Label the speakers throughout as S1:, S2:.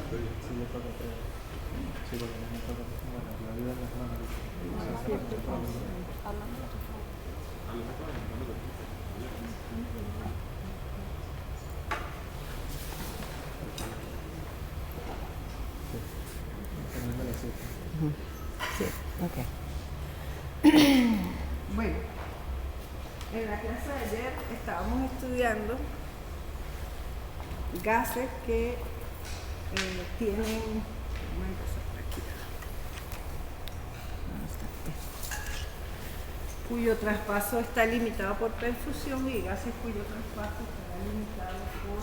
S1: Sí, yo creo que sí, porque no me toca, bueno, la vida en las manos.
S2: Sí, ok. Bueno, en la clase de ayer estábamos estudiando gases que tienen, vamos a empezar por aquí, cuyo traspaso está limitado por perfusión, y gases cuyo traspaso está limitado por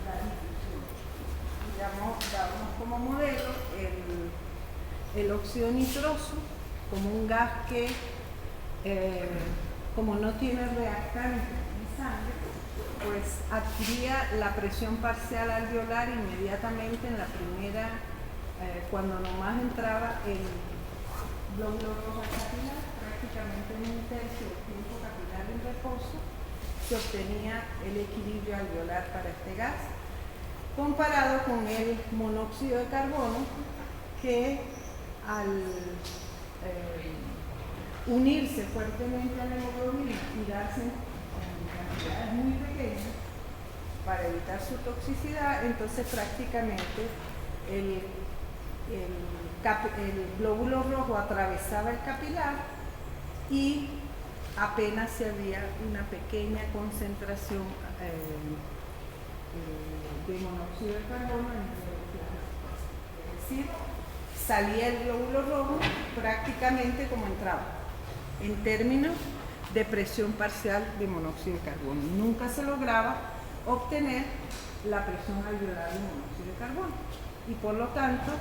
S2: la difusión. Damos como modelo el óxido nitroso como un gas que, como no tiene reactante en sangre, pues adquiría la presión parcial alveolar inmediatamente en la primera, cuando nomás entraba el glóbulo rojo capilar, prácticamente en un tercio del tiempo capilar en reposo, se obtenía el equilibrio alveolar para este gas, comparado con el monóxido de carbono, que al unirse fuertemente a la hemoglobina y darse en cantidades muy pequeñas para evitar su toxicidad, entonces prácticamente el glóbulo rojo atravesaba el capilar y apenas se había una pequeña concentración de monóxido de carbono entre el plasma. Es decir, salía el glóbulo rojo prácticamente como entraba, en términos de presión parcial de monóxido de carbono. Nunca se lograba obtener la presión alveolar de monóxido de carbono. Y por lo tanto,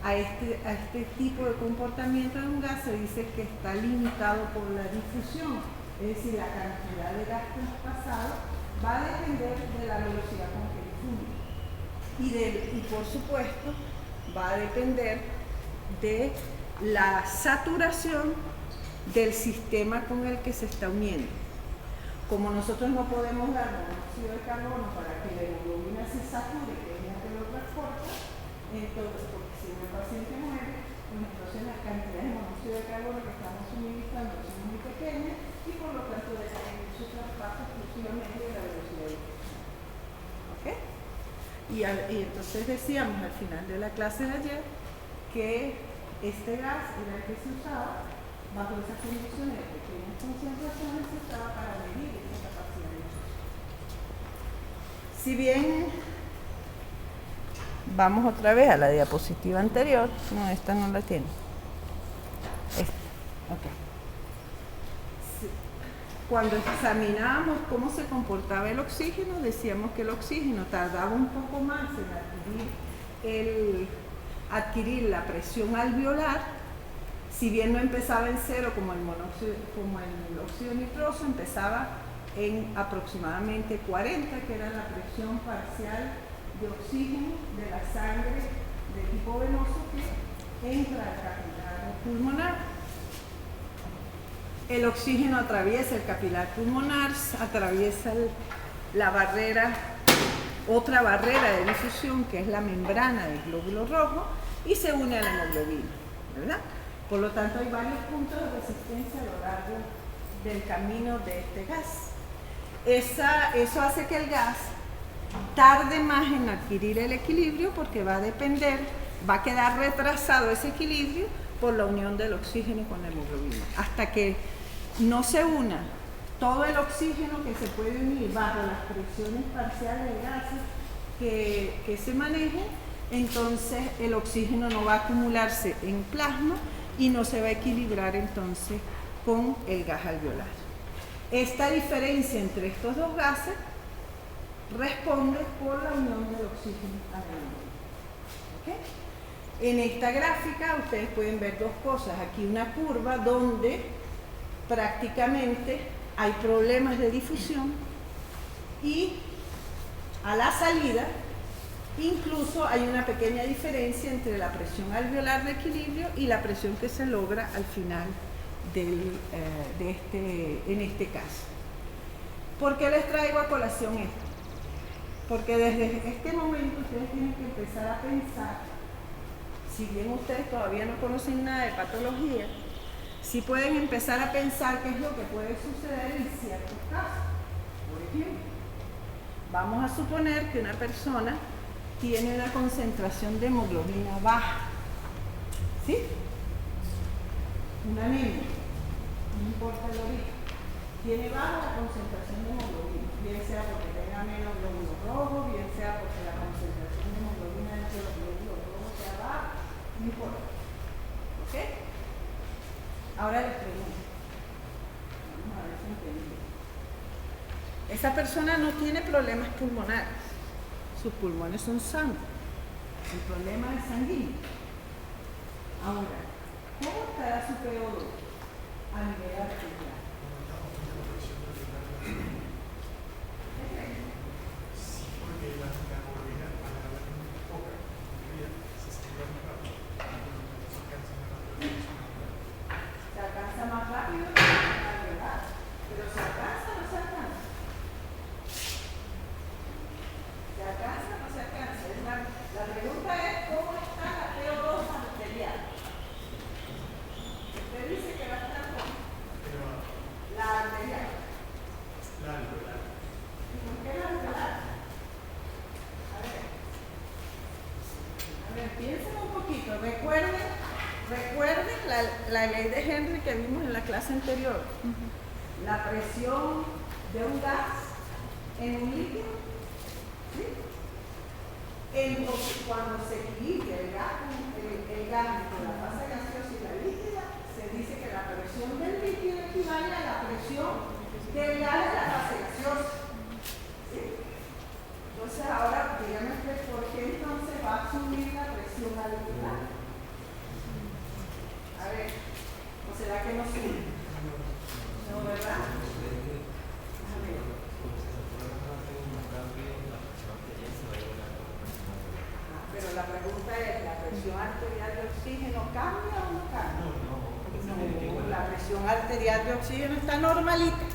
S2: a este tipo de comportamiento de un gas se dice que está limitado por la difusión, es decir, la cantidad de gas traspasado va a depender de la velocidad con que difunde. Y por supuesto, va a depender de la saturación del sistema con el que se está uniendo. Como nosotros no podemos dar monóxido de carbono para que la hemoglobina se sature, que es la que lo transporta, entonces, porque si un paciente muere, pues entonces las cantidades de monóxido de carbono que estamos suministrando son muy pequeñas y por lo tanto depende de su traspaso exclusivamente de la velocidad de difusión. ¿Ok? Y entonces decíamos al final de la clase de ayer que este gas era el que se usaba bajo esas condiciones de pequeñas concentraciones, se usaba para medir esa capacidad de difusión. Si bien vamos otra vez a la diapositiva anterior, no, esta no la tiene. Okay. Sí. Cuando examinábamos cómo se comportaba el oxígeno, decíamos que el oxígeno tardaba un poco más en adquirir la presión alveolar. Si bien no empezaba en cero como el óxido nitroso, empezaba en aproximadamente 40, que era la presión parcial de oxígeno de la sangre de tipo venoso que entra al capilar pulmonar. El oxígeno atraviesa el capilar pulmonar, atraviesa la barrera, otra barrera de difusión que es la membrana del glóbulo rojo y se une a la hemoglobina, ¿verdad? Por lo tanto, hay varios puntos de resistencia a lo largo del camino de este gas. Eso hace que el gas tarde más en adquirir el equilibrio porque va a quedar retrasado ese equilibrio por la unión del oxígeno con la hemoglobina. Hasta que no se una todo el oxígeno que se puede unir bajo las presiones parciales de gases que se manejen, entonces el oxígeno no va a acumularse en plasma y no se va a equilibrar entonces con el gas alveolar. Esta diferencia entre estos dos gases responde por la unión del oxígeno a la hemoglobina. ¿Okay? En esta gráfica ustedes pueden ver dos cosas. Aquí una curva donde prácticamente hay problemas de difusión y a la salida incluso hay una pequeña diferencia entre la presión alveolar de equilibrio y la presión que se logra al final en este caso. ¿Por qué les traigo a colación esto? Porque desde este momento ustedes tienen que empezar a pensar, si bien ustedes todavía no conocen nada de patología, sí pueden empezar a pensar qué es lo que puede suceder en ciertos casos. Por ejemplo, vamos a suponer que una persona tiene una concentración de hemoglobina baja, ¿sí? Una anemia, no importa el origen, tiene baja la concentración de hemoglobina, bien sea porque tenga menos glóbulos rojos, bien sea porque la concentración de hemoglobina entre los glóbulos rojos sea baja, no importa. ¿Ok? Ahora les pregunto, vamos a ver si entendí. Esa persona no tiene problemas pulmonares, sus pulmones son sanos, el problema es sanguíneo. Ahora, ¿cómo estará su PO2 a nivel arterial?
S3: Sí, porque la hemoglobina es poca, se estima más rápido,
S2: Se alcanza más rápido que la verdad, pero se alcanza o no se alcanza. ¿Se alcanza o no se alcanza? La pregunta es ¿cómo está la PO2 arterial? Usted dice que va a estar con la arterial.
S3: La alveolar.
S2: ¿Y por qué la alveolar? A ver, piensen un poquito. Recuerden la ley de Henry que vimos en la clase anterior. La presión de un gas en un líquido. ¿Sí? Cuando se equilibra el gas con la fase gaseosa y la líquida, se dice que la presión del líquido equivale a la presión del gas de la fase gaseosa. ¿Sí? Entonces ahora díganme por qué entonces va a subir la presión alveolar. A ver, ¿o será que no sube? No, ¿verdad? A ver. Pero la pregunta es, ¿la presión arterial de oxígeno cambia o no cambia? No, la presión arterial de oxígeno está normalita.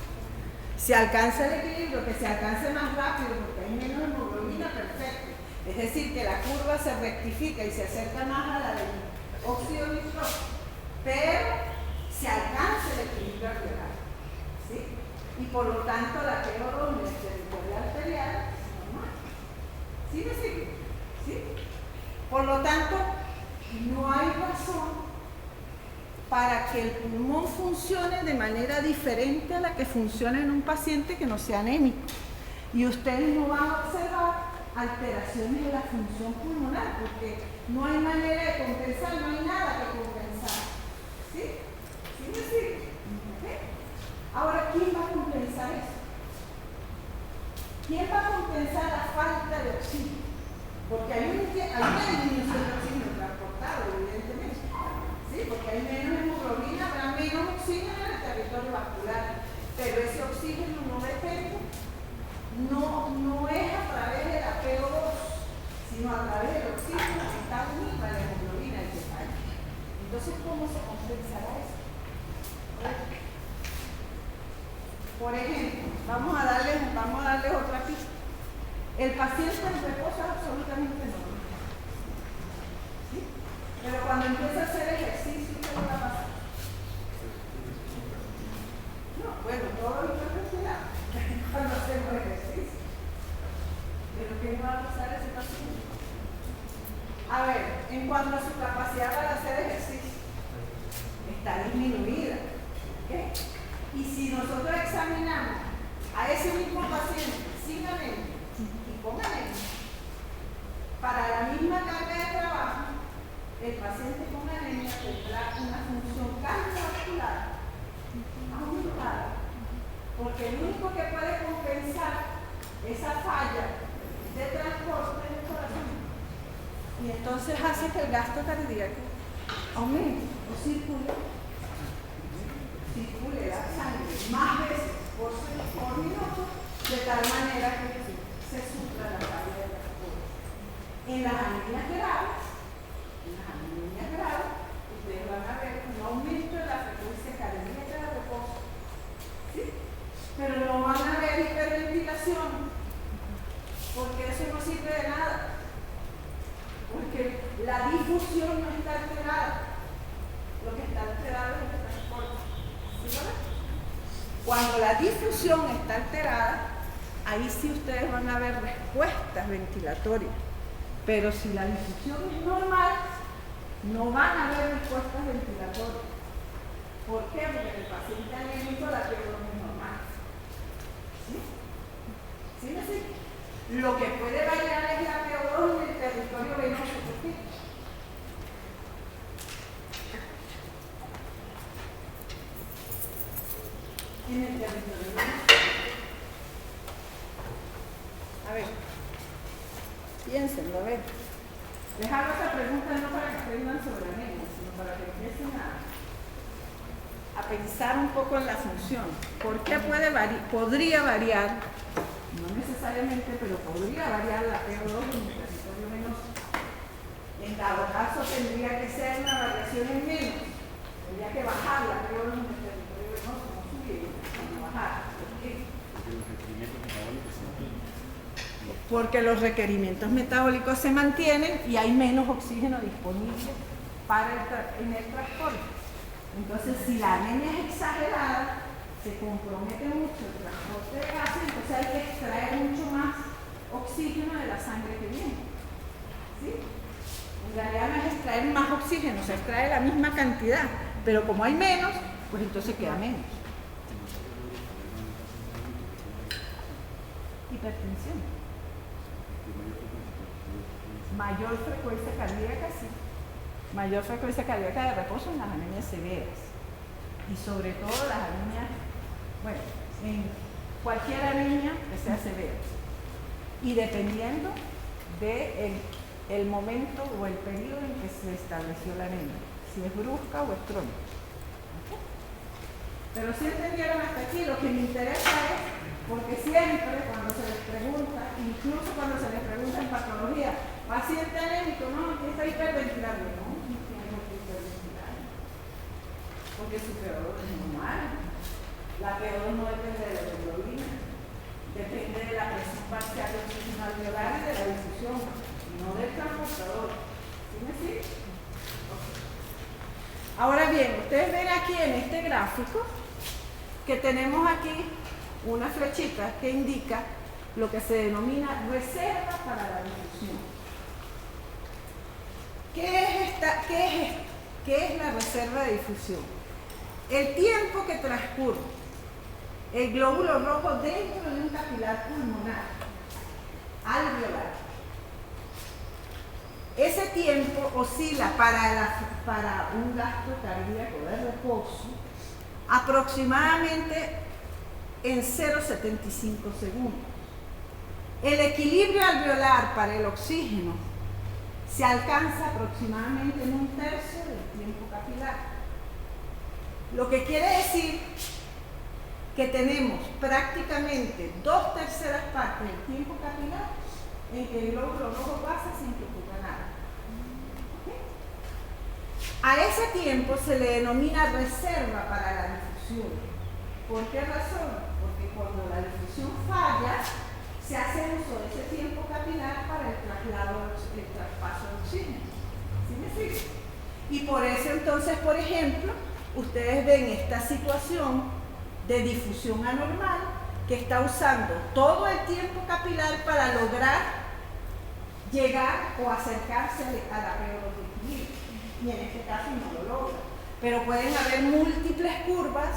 S2: Si alcanza el equilibrio, que se alcance más rápido porque hay menos hemoglobina, perfecto. Es decir, que la curva se rectifica y se acerca más a la del óxido nitrógeno, pero se alcanza el equilibrio alveolar. ¿Sí? Y por lo tanto la PO2 en el territorio arterial es normal. ¿Sí me sigue? ¿Sí? Por lo tanto, no hay razón para que el pulmón funcione de manera diferente a la que funciona en un paciente que no sea anémico. Y ustedes no van a observar alteraciones de la función pulmonar porque no hay manera de compensar, no hay nada que compensar. ¿Sí? ¿Sí me sigue? ¿Okay? Ahora, ¿quién va a compensar eso? ¿Quién va a compensar la falta de oxígeno? Porque hay una disminución de oxígeno transportado, evidentemente. ¿Sí? Porque hay menos hemoglobina, habrá menos oxígeno en el territorio vascular. Pero ese oxígeno no depende, no es a través de la PO2, sino a través del oxígeno que está unido a la hemoglobina y que falla. Entonces, ¿cómo se compensará eso? Por ejemplo, vamos a darles otra pista. El paciente en reposo es absolutamente normal. ¿Sí? Pero cuando empieza a hacer ejercicio, ¿qué le va a pasar? No, bueno, todo lo que respirar cuando hacemos ejercicio. Pero ¿qué va a pasar a ese paciente? A ver, en cuanto a su capacidad para hacer ejercicio, está disminuida. ¿Okay? Y si nosotros examinamos a ese mismo paciente sin anemia y con anemia, para la misma carga de trabajo, el paciente con anemia tendrá una función cardiovascular aumentada, porque el único que puede compensar esa falla de transporte es el corazón. Y entonces hace que el gasto cardíaco aumente o circule la sangre más veces por minuto, de tal manera que se supla la falla de transporte. En las anemias graves, ustedes van a ver un aumento de la frecuencia cardíaca de reposo. ¿Sí? Pero no van a ver hiperventilación, porque de nada, porque la difusión no está alterada. Lo que está alterado es el transporte. ¿Sí, verdad? Cuando la difusión está alterada, ahí sí ustedes van a ver respuestas ventilatorias. Pero si la difusión es normal, no van a haber respuestas ventilatorias. ¿Por qué? Porque en el paciente anémico la PO2 es normal. ¿Sí? ¿Sí me sigue? Lo que puede variar es la PO2 en el territorio venoso. ¿Por qué? En el territorio venoso. A ver, piénsenlo, a ver. Les hago esta pregunta no para que aprendan sobre anemia, sino para que empiecen a pensar un poco en la función. ¿Por qué podría variar? No necesariamente, pero podría variar la PO2 en el territorio venoso. En dado caso tendría que ser una variación en menos. Tendría que bajar la PO2 en el territorio venoso, no subir, sino bajar. ¿Por qué? Porque los requerimientos metabólicos se mantienen y hay menos oxígeno disponible en el transporte. Entonces, si la anemia es exagerada, se compromete mucho el transporte de gases, entonces hay que extraer mucho más oxígeno de la sangre que viene. ¿Sí? En realidad no es extraer más oxígeno, se extrae la misma cantidad, pero como hay menos, pues entonces queda menos. Hipertensión. Mayor frecuencia cardíaca, sí. Mayor frecuencia cardíaca de reposo en las anemias severas. Y sobre todo las anemias, bueno, en cualquier anemia que sea severa. Y dependiendo del momento o el periodo en que se estableció la anemia. Si es brusca o es crónica. Pero si entendieron hasta aquí, lo que me interesa es, porque siempre cuando se les pregunta, incluso cuando se les pregunta en patología, paciente anémico, no, que está hiperventilando, no tiene que hiperventilar, porque su PO2 es normal. La PO2 no depende de la hemoglobina, depende de la presión parcial de oxígeno alveolar y de la difusión, no del transportador. ¿Sí me sigue? Ahora bien, ustedes ven aquí en este gráfico que tenemos aquí una flechita que indica lo que se denomina reserva para la difusión. ¿Qué es la reserva de difusión? El tiempo que transcurre el glóbulo rojo dentro de un capilar pulmonar alveolar. Ese tiempo oscila para un gasto cardíaco de reposo aproximadamente en 0,75 segundos. El equilibrio alveolar para el oxígeno se alcanza aproximadamente en un tercio del tiempo capilar. Lo que quiere decir que tenemos prácticamente 2/3 partes del tiempo capilar en que el glóbulo rojo pasa sin que ocurra nada. ¿Okay? A ese tiempo se le denomina reserva para la difusión. ¿Por qué razón? Porque cuando la difusión falla, se hace uso de ese tiempo capilar para el traspaso de oxígeno. ¿Sí me sigue? Y por eso entonces, por ejemplo, ustedes ven esta situación de difusión anormal que está usando todo el tiempo capilar para lograr llegar o acercarse a la PO2 de equilibrio. Y en este caso no lo logra. Pero pueden haber múltiples curvas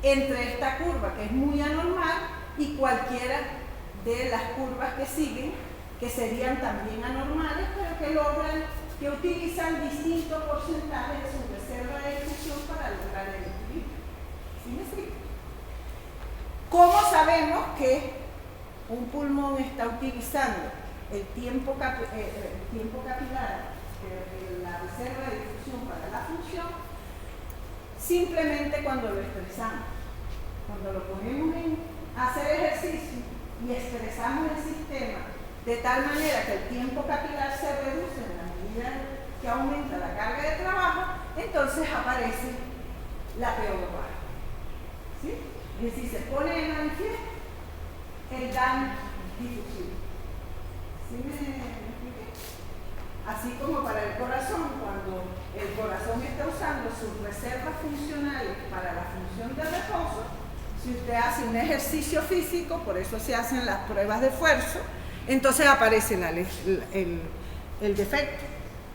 S2: entre esta curva, que es muy anormal, y cualquiera de las curvas que siguen, que serían también anormales, pero que utilizan distintos porcentajes de su reserva de difusión para lograr el equilibrio. ¿Sí me sigue? ¿Cómo sabemos que un pulmón está utilizando el tiempo capilar, la reserva de difusión para la función? Simplemente cuando lo estresamos. Cuando lo ponemos a hacer ejercicio y estresamos el sistema de tal manera que el tiempo capilar se reduce en la medida que aumenta la carga de trabajo, entonces aparece la PO2 baja. ¿Sí? Es decir, se pone en manifiesto el daño difusivo. ¿Sí me sus reservas funcionales para la función de reposo, si usted hace un ejercicio físico, por eso se hacen las pruebas de esfuerzo, entonces aparece el defecto,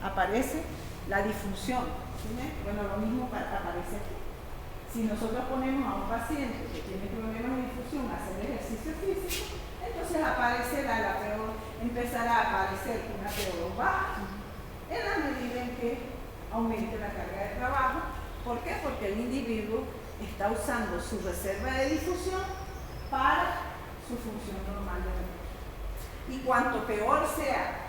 S2: aparece la disfunción. ¿Sí? Bueno, lo mismo aparece aquí. Si nosotros ponemos a un paciente que tiene problemas de difusión a hacer ejercicio físico, entonces aparecerá empezará a aparecer una PO2 baja en la medida en que aumente la carga de trabajo. ¿Por qué? Porque el individuo está usando su reserva de difusión para su función normal de reposo. Y cuanto peor sea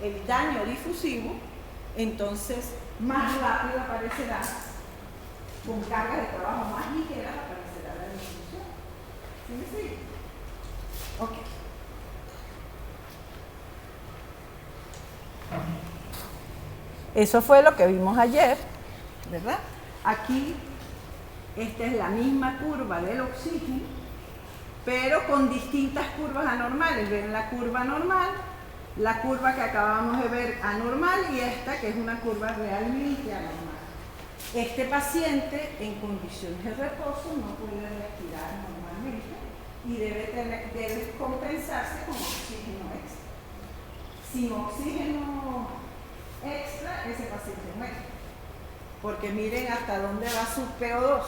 S2: el daño difusivo, entonces más rápido aparecerá, con cargas de trabajo más ligeras aparecerá la difusión. ¿Sí me sigue? Ok. Eso fue lo que vimos ayer, ¿verdad? Aquí, esta es la misma curva del oxígeno, pero con distintas curvas anormales. Ven la curva normal, la curva que acabamos de ver anormal y esta que es una curva realmente anormal. Este paciente en condiciones de reposo no puede respirar normalmente y debe compensarse con oxígeno extra. Sin oxígeno extra, ese paciente muere. Porque miren hasta dónde va su PO2.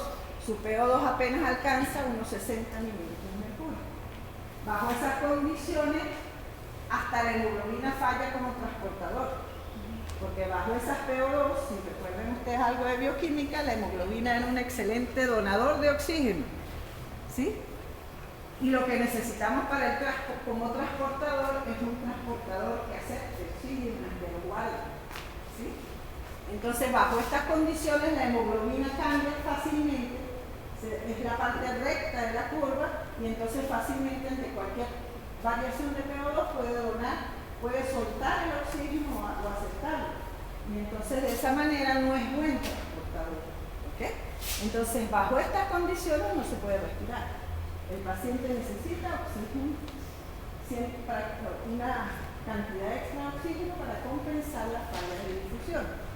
S2: Su PO2 apenas alcanza unos 60 mililitros de mercurio. Bajo esas condiciones, hasta la hemoglobina falla como transportador. Porque bajo esas PO2, si recuerden ustedes algo de bioquímica, la hemoglobina era un excelente donador de oxígeno. ¿Sí? Y lo que necesitamos para como transportador es un transportador que acepte oxígeno, que lo guarde. ¿Sí? Entonces, bajo estas condiciones, la hemoglobina cambia fácilmente, es la parte recta de la curva, y entonces fácilmente ante cualquier variación de PO2 puede soltar el oxígeno o aceptarlo. Y entonces de esa manera no es buen transportador. ¿Okay? Entonces, bajo estas condiciones no se puede respirar. El paciente necesita oxígeno, una cantidad extra de oxígeno para compensar las fallas de difusión.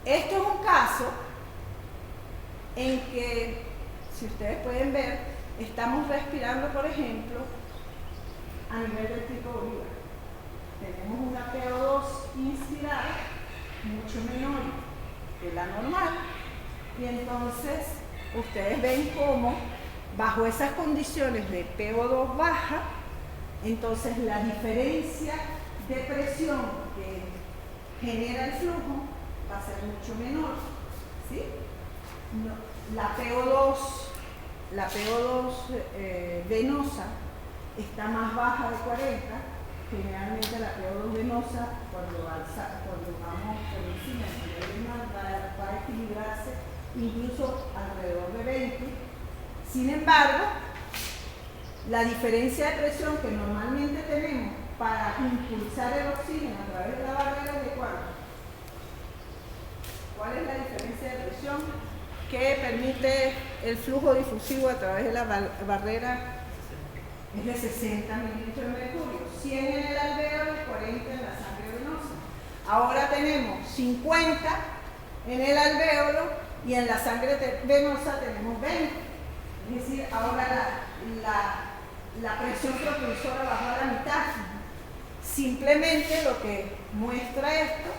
S2: Esto es un caso en que, si ustedes pueden ver, estamos respirando, por ejemplo, a nivel del pico Bolívar. Tenemos una PO2 inspirada mucho menor que la normal, y entonces ustedes ven cómo bajo esas condiciones de PO2 baja, entonces la diferencia de presión que genera el flujo va a ser mucho menor. ¿Sí? La PO2 venosa está más baja de 40. Generalmente la PO2 venosa, cuando vamos por encima del mar, va a equilibrarse incluso alrededor de 20. Sin embargo, la diferencia de presión que normalmente tenemos para impulsar el oxígeno a través de la barrera es de cuánto. ¿Cuál es la diferencia de presión que permite el flujo difusivo a través de la barrera? Es de 60 mililitros de mercurio, 100 en el alvéolo y 40 en la sangre venosa. Ahora tenemos 50 en el alvéolo y en la sangre venosa tenemos 20. Es decir, ahora la presión propulsora bajó a la mitad. Simplemente lo que muestra esto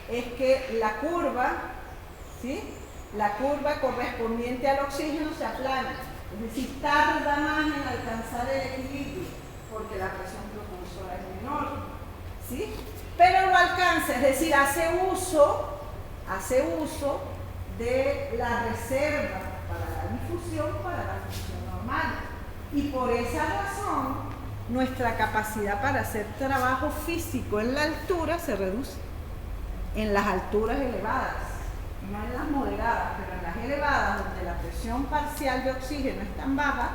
S2: es que la curva, ¿sí? La curva correspondiente al oxígeno se aplana. Es decir, tarda más en alcanzar el equilibrio porque la presión propulsora es menor, ¿sí? Pero lo alcanza, es decir, hace uso de la reserva para la difusión, para la función normal. Y por esa razón, nuestra capacidad para hacer trabajo físico en la altura se reduce. En las alturas elevadas. No en las moderadas, pero en las elevadas, donde la presión parcial de oxígeno es tan baja,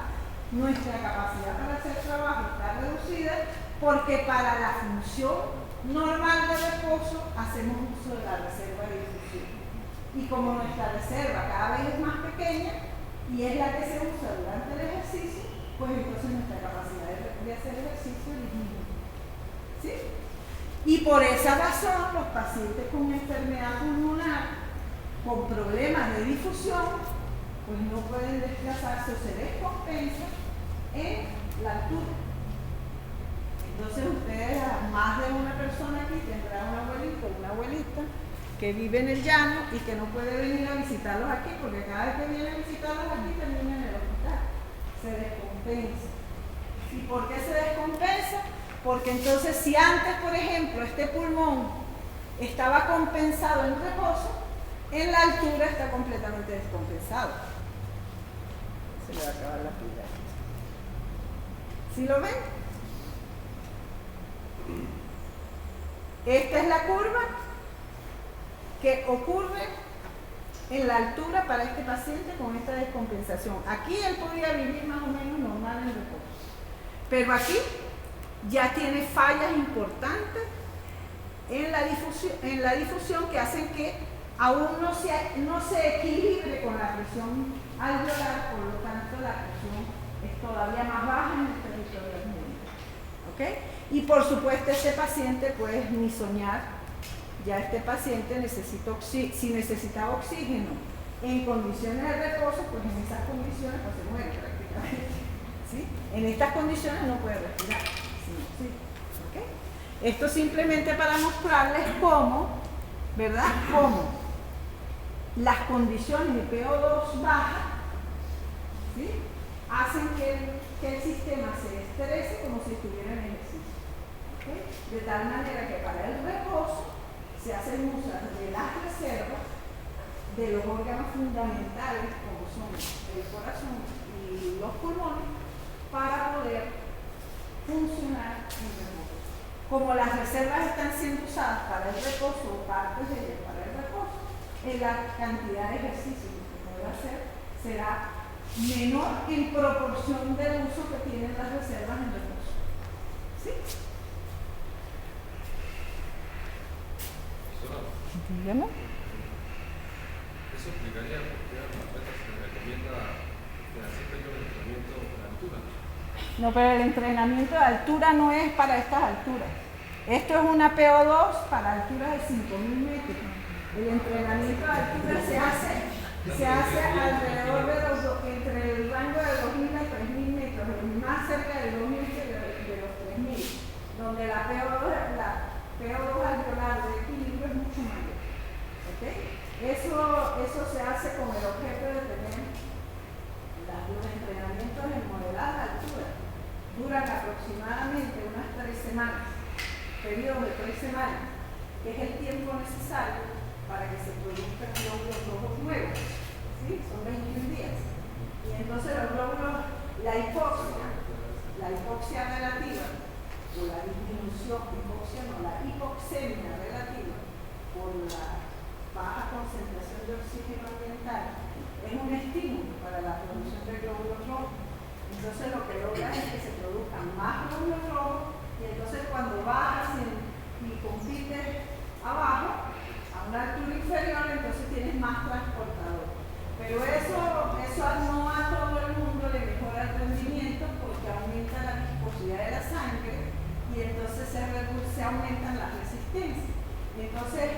S2: nuestra capacidad para hacer trabajo está reducida porque para la función normal de reposo hacemos uso de la reserva de difusión. Y como nuestra reserva cada vez es más pequeña y es la que se usa durante el ejercicio, pues entonces nuestra capacidad de hacer ejercicio disminuye. ¿Sí? Y por esa razón, los pacientes con enfermedad pulmonar, con problemas de difusión, pues no pueden desplazarse o se descompensa en la altura. Entonces ustedes, más de una persona aquí tendrá un abuelito o una abuelita que vive en el llano y que no puede venir a visitarlos aquí, porque cada vez que viene a visitarlos aquí termina en el hospital. Se descompensa. ¿Y por qué se descompensa? Porque entonces si antes, por ejemplo, este pulmón estaba compensado en reposo, en la altura está completamente descompensado. Se le va a acabar la pila. ¿Sí lo ven? Esta es la curva que ocurre en la altura para este paciente con esta descompensación. Aquí él podría vivir más o menos normal en reposo. Pero aquí ya tiene fallas importantes en la difusión que hacen que aún no se equilibre con la presión alveolar, por lo tanto la presión es todavía más baja en el territorio del mundo. ¿Okay? Y por supuesto este paciente pues ni soñar, ya este paciente si necesitaba oxígeno en condiciones de reposo, pues en esas condiciones pues se muere prácticamente. ¿Sí? En estas condiciones no puede respirar. Sí. ¿Okay? Esto simplemente para mostrarles cómo, ¿verdad? Cómo las condiciones de PO2 baja, ¿sí?, hacen que el sistema se estrese como si estuviera en ejercicio. ¿Okay? De tal manera que para el reposo se hacen uso de las reservas de los órganos fundamentales como son el corazón y los pulmones para poder funcionar en reposo. Como las reservas están siendo usadas para el reposo o partes de ellas para el reposo, la cantidad de ejercicio que puede hacer será menor en proporción del uso que tienen las reservas en reposo. ¿Sí? Dígame.
S4: Eso explicaría por qué a los atletas se les recomienda que hacer pequeño entrenamiento de altura.
S2: No, pero el entrenamiento de altura no es para estas alturas. Esto es una PO2 para alturas de 5.000 metros. El entrenamiento de altura se hace alrededor de entre el rango de 2.000 a 3.000 metros, más cerca de 2.000 que de los 3.000, donde la PO2 alveolar de equilibrio es mucho mayor. ¿Okay? Eso se hace con el objeto de tener los entrenamientos en modelada altura. Duran aproximadamente unas 3 semanas, periodo de 3 semanas, que es el tiempo necesario para que se produzcan glóbulos rojos nuevos. ¿Sí? Son 21 días. Y entonces los glóbulos, la hipoxia relativa, o la disminución, la hipoxemia relativa, por la baja concentración de oxígeno ambiental, es un estímulo para la producción de glóbulos rojos. Entonces lo que logra es que se produzcan más glóbulos rojos y entonces cuando bajas y compites abajo, a una altura inferior, entonces tienes más transportador. Pero eso no a todo el mundo le mejora el rendimiento porque aumenta la viscosidad de la sangre y entonces se aumentan las resistencias. Entonces,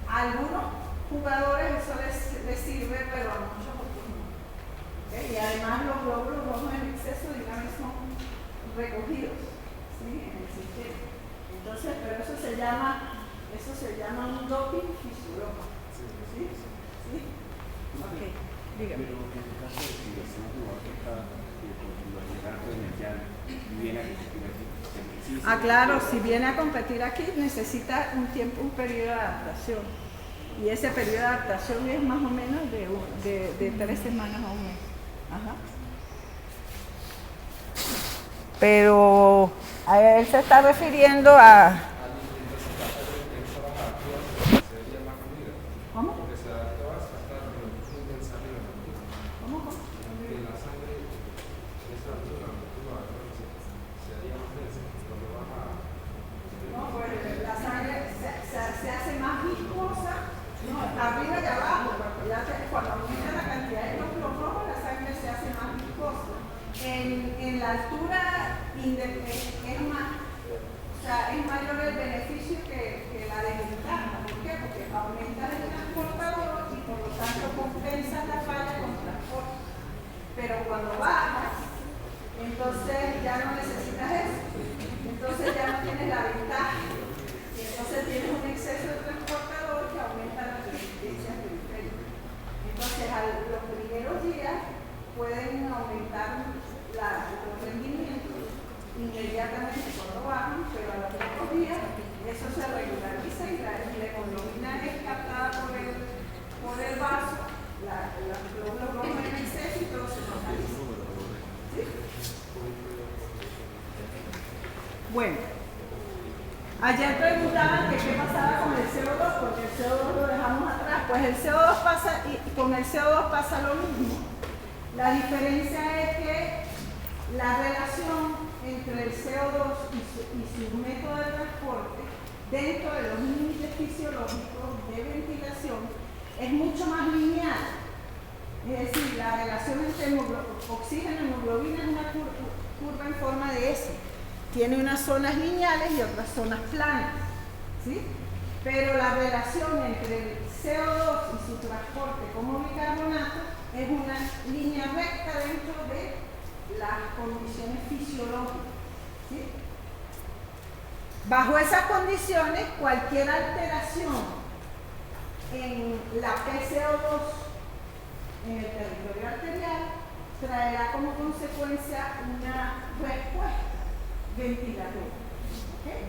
S2: a algunos jugadores eso les sirve, pero a muchos otros no. ¿Okay? Y además los glóbulos rojos en exceso, digamos, son recogidos, ¿sí?, en el sistema. Entonces, pero eso se llama un doping fisiológico. ¿Sí? ¿Sí? Ok, dígame.
S5: Pero en el caso de que sea un jugador que está por llegar en el llano y viene a competir aquí,
S2: claro, si viene a competir aquí necesita un periodo de adaptación. Y ese periodo de adaptación es más o menos de 3 semanas a un mes. Ajá. Pero a él se está refiriendo a... ¿Cómo?
S4: Porque se adaptaba a estar muy densa arriba en la altura.
S2: ¿Cómo?
S4: Que la sangre de esa altura se haría más densa cuando baja.
S2: No, pues la sangre se hace más viscosa, no, arriba y abajo, porque cuando aumenta la cantidad de glóbulos rojos, la sangre se hace más viscosa. En la altura es más O sea, es mayor el beneficio que la desventaja. ¿Por qué? Porque aumentas el transportador y por lo tanto compensas la falla con transporte. Pero cuando bajas, entonces ya no necesitas eso. Entonces ya no tienes la ventaja. Y entonces tienes un exceso de transportador que aumenta las resistencias periféricas. Entonces, los primeros días pueden aumentar los rendimientos inmediatamente cuando bajan, pero a los pocos días eso se regulariza y la hemoglobina es captada por el vaso, los glóbulos rojos en exceso y todo se normaliza. ¿Sí? Bueno, ayer preguntaban que qué pasaba con el CO2, porque el CO2 lo dejamos atrás. Pues el CO2 pasa, y con el CO2 pasa lo mismo. La diferencia es que la relación entre el CO2 y su método de transporte dentro de los límites fisiológicos de ventilación es mucho más lineal. Es decir, la relación entre oxígeno y hemoglobina es una curva en forma de S. Tiene unas zonas lineales y otras zonas planas, ¿sí? Pero la relación entre el CO2 y su transporte como bicarbonato es una línea recta dentro de las condiciones fisiológicas, ¿sí? Bajo esas condiciones, cualquier alteración en la PCO2 en el territorio arterial traerá como consecuencia una respuesta ventilatoria, ¿okay?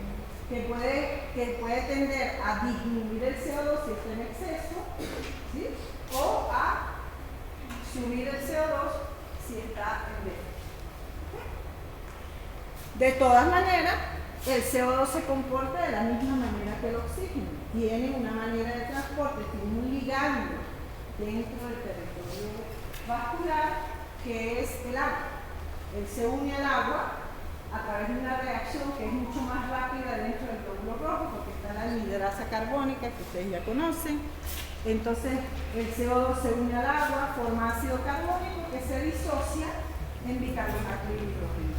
S2: que puede tender a disminuir el CO2 si está en exceso, ¿sí? O a subir el CO2 si está en déficit. De todas maneras, el CO2 se comporta de la misma manera que el oxígeno. Tiene una manera de transporte, tiene un ligando dentro del territorio vascular que es el agua. Él se une al agua a través de una reacción que es mucho más rápida dentro del glóbulo rojo, porque está la anhidrasa carbónica que ustedes ya conocen. Entonces el CO2 se une al agua, forma ácido carbónico que se disocia en bicarbonato y hidrógeno.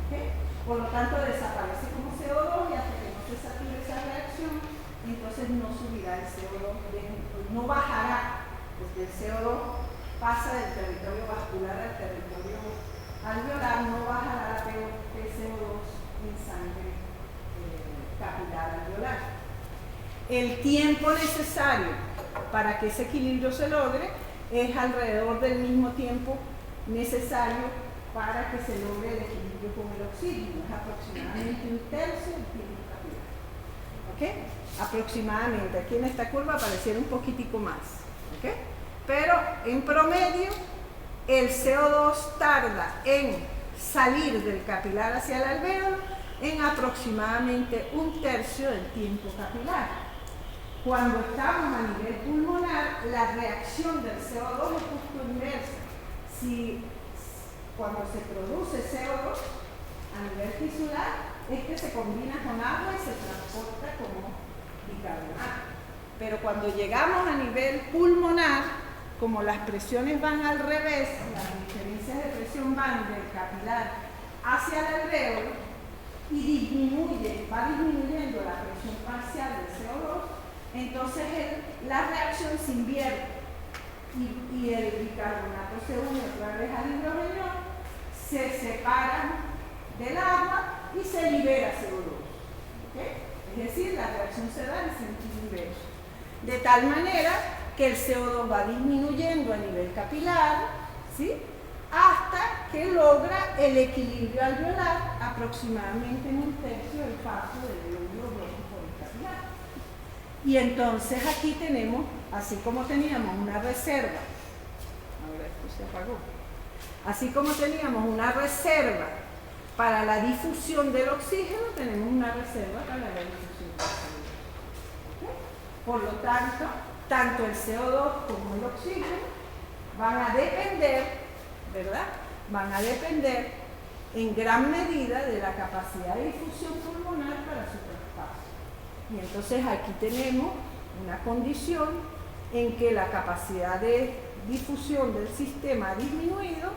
S2: ¿Okay? Por lo tanto desaparece como CO2 y hasta que no se sature esa reacción, entonces no subirá el CO2, no bajará, porque el CO2 pasa del territorio vascular al territorio alveolar, no bajará la PCO2 en sangre capilar alveolar. El tiempo necesario para que ese equilibrio se logre es alrededor del mismo tiempo necesario para que se logre el equilibrio con el oxígeno. Es aproximadamente un tercio del tiempo capilar. ¿Ok? Aproximadamente. Aquí en esta curva apareciera un poquitico más. ¿Ok? Pero en promedio, el CO2 tarda en salir del capilar hacia el alvéolo en aproximadamente un tercio del tiempo capilar. Cuando estamos a nivel pulmonar, la reacción del CO2 es justo inversa. Cuando se produce CO2 a nivel tisular, es que se combina con agua y se transporta como bicarbonato. Pero cuando llegamos a nivel pulmonar, como las presiones van al revés, las diferencias de presión van del capilar hacia el alvéolo y va disminuyendo la presión parcial del CO2, entonces la reacción se invierte y el bicarbonato se une otra vez al hidrógeno, se separan del agua y se libera CO2. ¿Okay? Es decir, la reacción se da en sentido inverso. De tal manera que el CO2 va disminuyendo a nivel capilar, ¿sí? Hasta que logra el equilibrio alveolar aproximadamente en un tercio del paso del glóbulo rojo por el capilar. Y entonces aquí tenemos, así como teníamos una reserva, ahora esto se apagó, así como teníamos una reserva para la difusión del oxígeno, tenemos una reserva para la difusión del oxígeno. ¿Okay? Por lo tanto, tanto el CO2 como el oxígeno van a depender, ¿verdad? Van a depender en gran medida de la capacidad de difusión pulmonar para su traspaso. Y entonces aquí tenemos una condición en que la capacidad de difusión del sistema ha disminuido.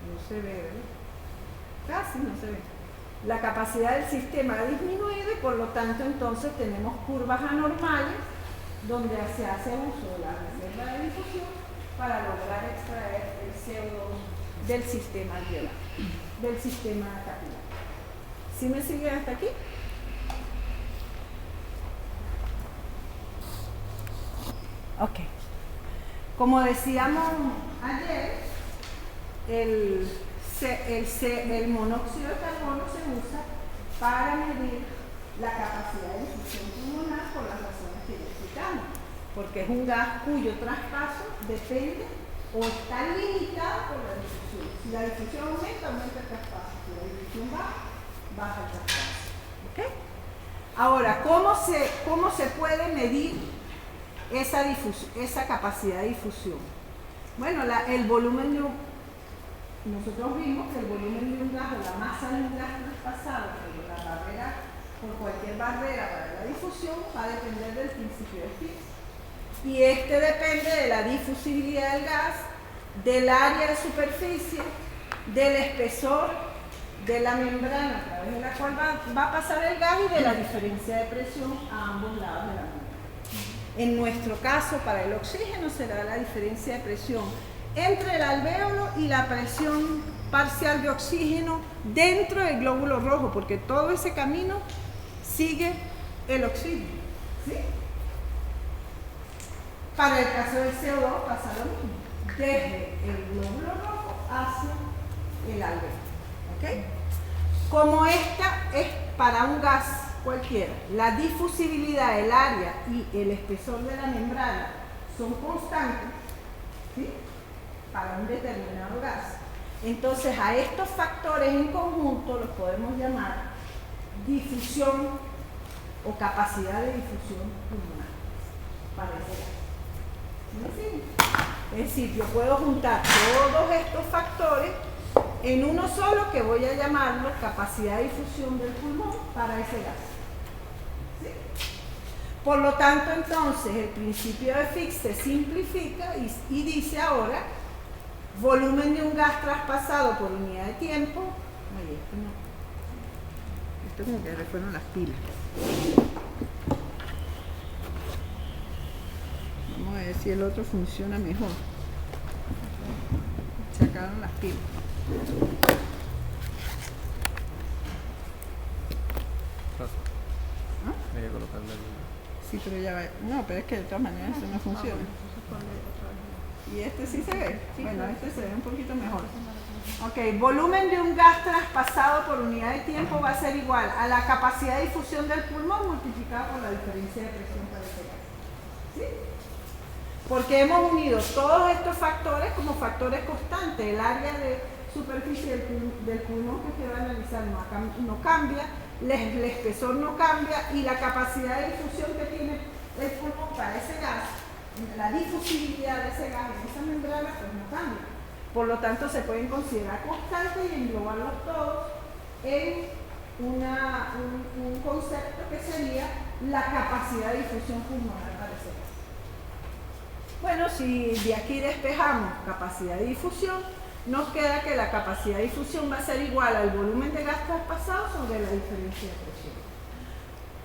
S2: No se ve, ¿verdad? Casi no se ve. La capacidad del sistema ha disminuido y por lo tanto entonces tenemos curvas anormales donde se hace uso de la reserva de difusión para lograr extraer el CO2 del sistema alveolar, del sistema capilar. ¿Sí me sigue hasta aquí? Ok. Como decíamos ayer, el monóxido de carbono se usa para medir la capacidad de difusión pulmonar por las razones que ya explicamos, porque es un gas cuyo traspaso depende o está limitado por la difusión. Si la difusión aumenta, aumenta el traspaso. Si la difusión baja, baja el traspaso. ¿Ok? Ahora, ¿cómo se puede medir esa capacidad de difusión? Bueno, el volumen de nosotros vimos que el volumen de un gas o la masa de un gas traspasado por cualquier barrera para la difusión va a depender del principio de Fick. Y este depende de la difusibilidad del gas, del área de superficie, del espesor de la membrana a través de la cual va a pasar el gas y de la diferencia de presión a ambos lados de la membrana. En nuestro caso, para el oxígeno, será la diferencia de presión entre el alvéolo y la presión parcial de oxígeno dentro del glóbulo rojo, porque todo ese camino sigue el oxígeno. ¿Sí? Para el caso del CO2 pasa lo mismo, desde el glóbulo rojo hacia el alvéolo. ¿Okay? Como esta es para un gas cualquiera, la difusibilidad del área y el espesor de la membrana son constantes, ¿sí?, para un determinado gas. Entonces a estos factores en conjunto los podemos llamar difusión o capacidad de difusión pulmonar para ese gas. ¿Sí? Es decir, yo puedo juntar todos estos factores en uno solo que voy a llamarlo capacidad de difusión del pulmón para ese gas. ¿Sí? Por lo tanto, entonces, el principio de Fick se simplifica y dice ahora volumen de un gas traspasado por unidad de tiempo. Ay, esto como que le fueron las pilas. Vamos a ver si el otro funciona mejor. Se acabaron las pilas. ¿Ah?
S1: Hay que colocarle el...
S2: Sí, pero ya va. No, pero es que de todas maneras eso no funciona. ¿Y este sí se ve? Sí, bueno, este se ve un poquito mejor. Ok, volumen de un gas traspasado por unidad de tiempo va a ser igual a la capacidad de difusión del pulmón multiplicada por la diferencia de presión para ese gas. ¿Sí? Porque hemos unido todos estos factores como factores constantes. El área de superficie del pulmón que se va a analizar no cambia, el espesor no cambia y la capacidad de difusión que tiene el pulmón para ese gas, la difusibilidad de ese gas en esa membrana, pues no cambia. Por lo tanto, se pueden considerar constantes y englobarlos todos en un concepto que sería la capacidad de difusión pulmonar para ese gas. Bueno, si de aquí despejamos capacidad de difusión, nos queda que la capacidad de difusión va a ser igual al volumen de gas traspasado sobre la diferencia de presión.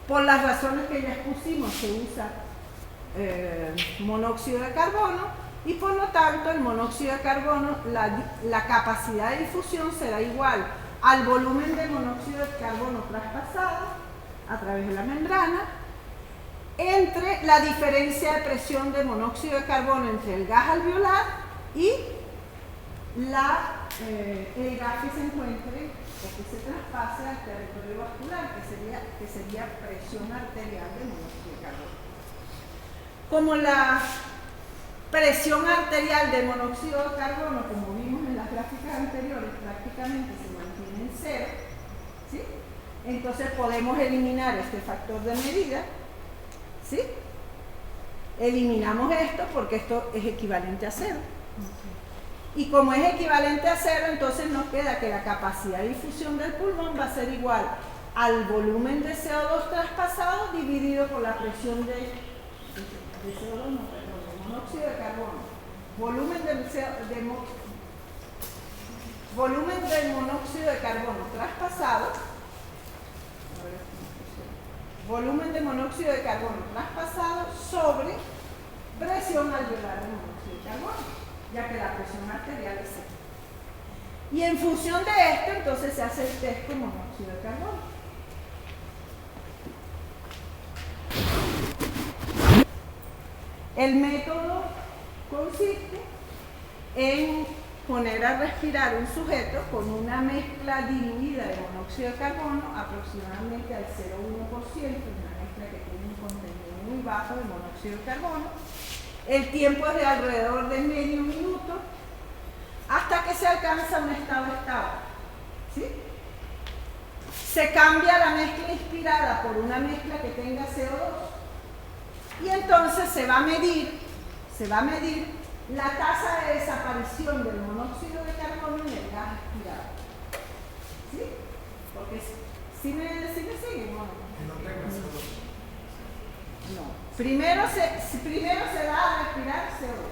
S2: Por las razones que ya expusimos, se usa monóxido de carbono y por lo tanto el monóxido de carbono, la capacidad de difusión será igual al volumen de monóxido de carbono traspasado a través de la membrana entre la diferencia de presión de monóxido de carbono entre el gas alveolar y el gas que se encuentre o que se traspase al territorio vascular, que sería presión arterial de monóxido de carbono. Como la presión arterial de monóxido de carbono, como vimos en las gráficas anteriores, prácticamente se mantiene en cero, ¿sí? Entonces podemos eliminar este factor de medida, ¿sí? Eliminamos esto porque esto es equivalente a cero. Y como es equivalente a cero, entonces nos queda que la capacidad de difusión del pulmón va a ser igual al volumen de CO2 traspasado dividido por la presión de CO2, no, perdón, de monóxido de carbono. Volumen del monóxido de carbono traspasado volumen de monóxido de carbono traspasado sobre presión alveolar de monóxido de carbono, ya que la presión arterial es cero. Y en función de esto, entonces se hace el test con monóxido de carbono. El método consiste en poner a respirar un sujeto con una mezcla diluida de monóxido de carbono aproximadamente al 0,1%, una mezcla que tiene un contenido muy bajo de monóxido de carbono. El tiempo es de alrededor de medio minuto hasta que se alcanza un estado estable. ¿Sí? Se cambia la mezcla inspirada por una mezcla que tenga CO2 y entonces se va a medir la tasa de desaparición del monóxido de carbono en el gas aspirado. ¿Sí? Porque si me siguen, ¿no? No. Primero se da a respirar CO2.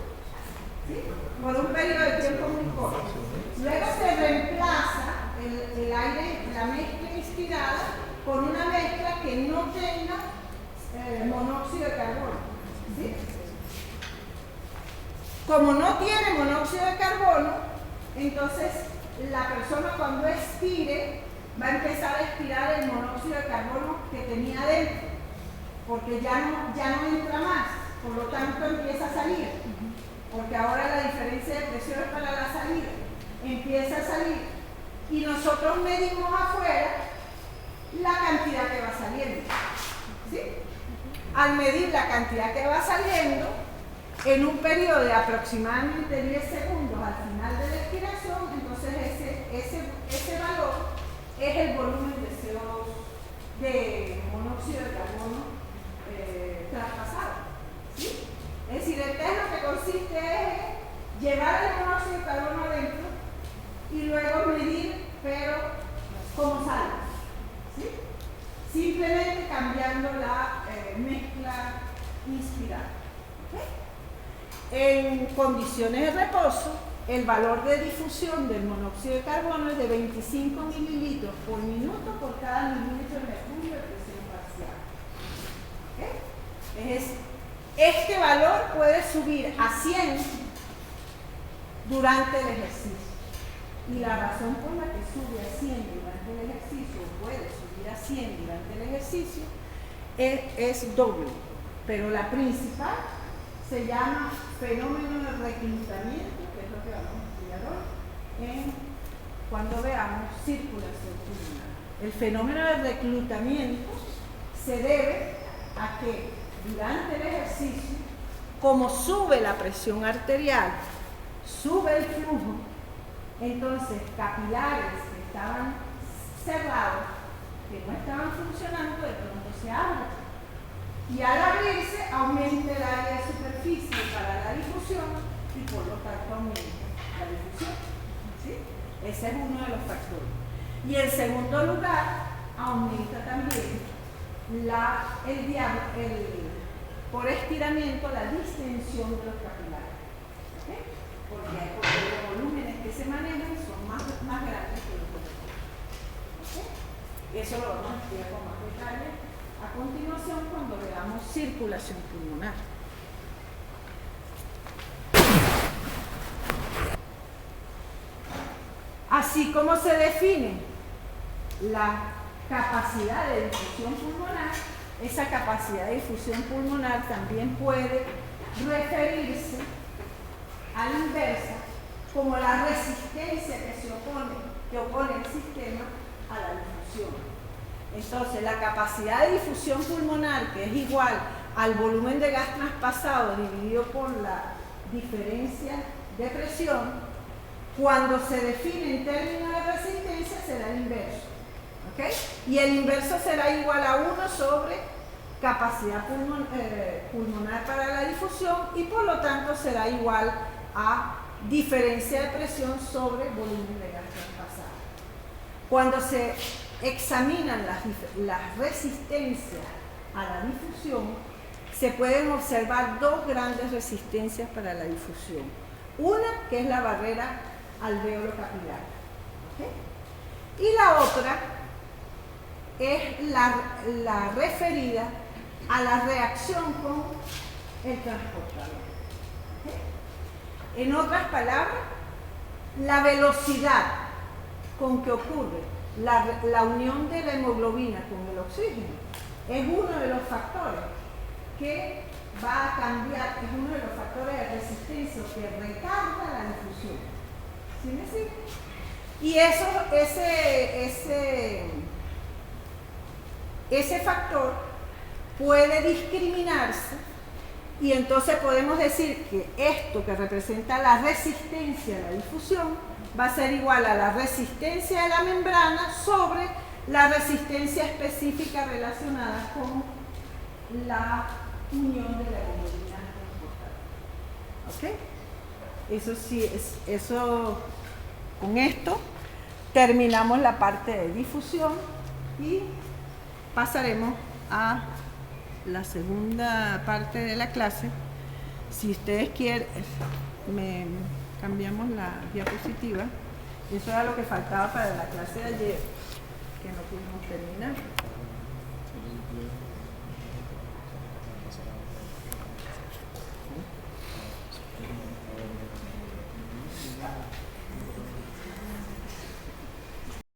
S2: ¿Sí? Por un periodo de tiempo muy corto. Luego se reemplaza el aire, la mezcla inspirada, por una mezcla que no tenga monóxido de carbono. ¿Sí? Como no tiene monóxido de carbono, entonces la persona cuando expire va a empezar a expirar el monóxido de carbono que tenía dentro, porque ya no entra más, por lo tanto empieza a salir, porque ahora la diferencia de presión es para la salida, empieza a salir y nosotros medimos afuera la cantidad que va saliendo. ¿Sí? Al medir la cantidad que va saliendo, en un periodo de aproximadamente 10 segundos al final de la expiración, entonces ese valor es el volumen de CO2 de monóxido de carbono traspasado. ¿Sí? Es decir, el test lo que consiste es llevar el monóxido de carbono adentro y luego medir, pero cómo sale. ¿Sí? Simplemente cambiando la mezcla inspirada. ¿Okay? En condiciones de reposo, el valor de difusión del monóxido de carbono es de 25 mililitros por minuto por cada milímetro de mercurio de presión parcial. ¿Okay? Este valor puede subir a 100 durante el ejercicio. Y la razón por la que sube a 100 durante el ejercicio, o puede subir a 100 durante el ejercicio, es doble. Pero la principal se llama fenómeno de reclutamiento, que es lo que vamos a estudiar hoy, cuando veamos circulación pulmonar. El fenómeno de reclutamiento se debe a que durante el ejercicio, como sube la presión arterial, sube el flujo, entonces capilares que estaban cerrados, que no estaban funcionando, de pronto se abren. Y al abrirse aumenta el área de superficie para la difusión y por lo tanto aumenta la difusión. ¿Sí? Ese es uno de los factores. Y en segundo lugar, aumenta también por estiramiento la distensión de los capilares. ¿Okay? Porque los volúmenes que se manejan son más grandes que los otros. ¿Okay? Eso lo vamos a estudiar con más detalle a continuación cuando veamos circulación pulmonar. Así como se define la capacidad de difusión pulmonar, esa capacidad de difusión pulmonar también puede referirse a la inversa como la resistencia que opone el sistema a la difusión. Entonces, la capacidad de difusión pulmonar, que es igual al volumen de gas traspasado dividido por la diferencia de presión, cuando se define en términos de resistencia será el inverso. ¿Okay? Y el inverso será igual a 1 sobre capacidad pulmonar para la difusión y por lo tanto será igual a diferencia de presión sobre volumen de gas traspasado. Cuando se examinan las resistencias a la difusión, se pueden observar dos grandes resistencias para la difusión. Una que es la barrera alveolo-capilar. ¿Okay? Y la otra es la referida a la reacción con el transportador. ¿Ok? En otras palabras, la velocidad con que ocurre la unión de la hemoglobina con el oxígeno es uno de los factores que va a cambiar, es uno de los factores de resistencia que retarda la difusión. ¿Sí me sigue? Y ese factor puede discriminarse, y entonces podemos decir que esto que representa la resistencia a la difusión va a ser igual a la resistencia de la membrana sobre la resistencia específica relacionada con la unión de la hemoglobina transportada. ¿Ok? Eso sí, con esto terminamos la parte de difusión y pasaremos a la segunda parte de la clase. Si ustedes quieren, cambiamos la diapositiva. Eso era lo que faltaba para la clase de ayer, que no pudimos terminar.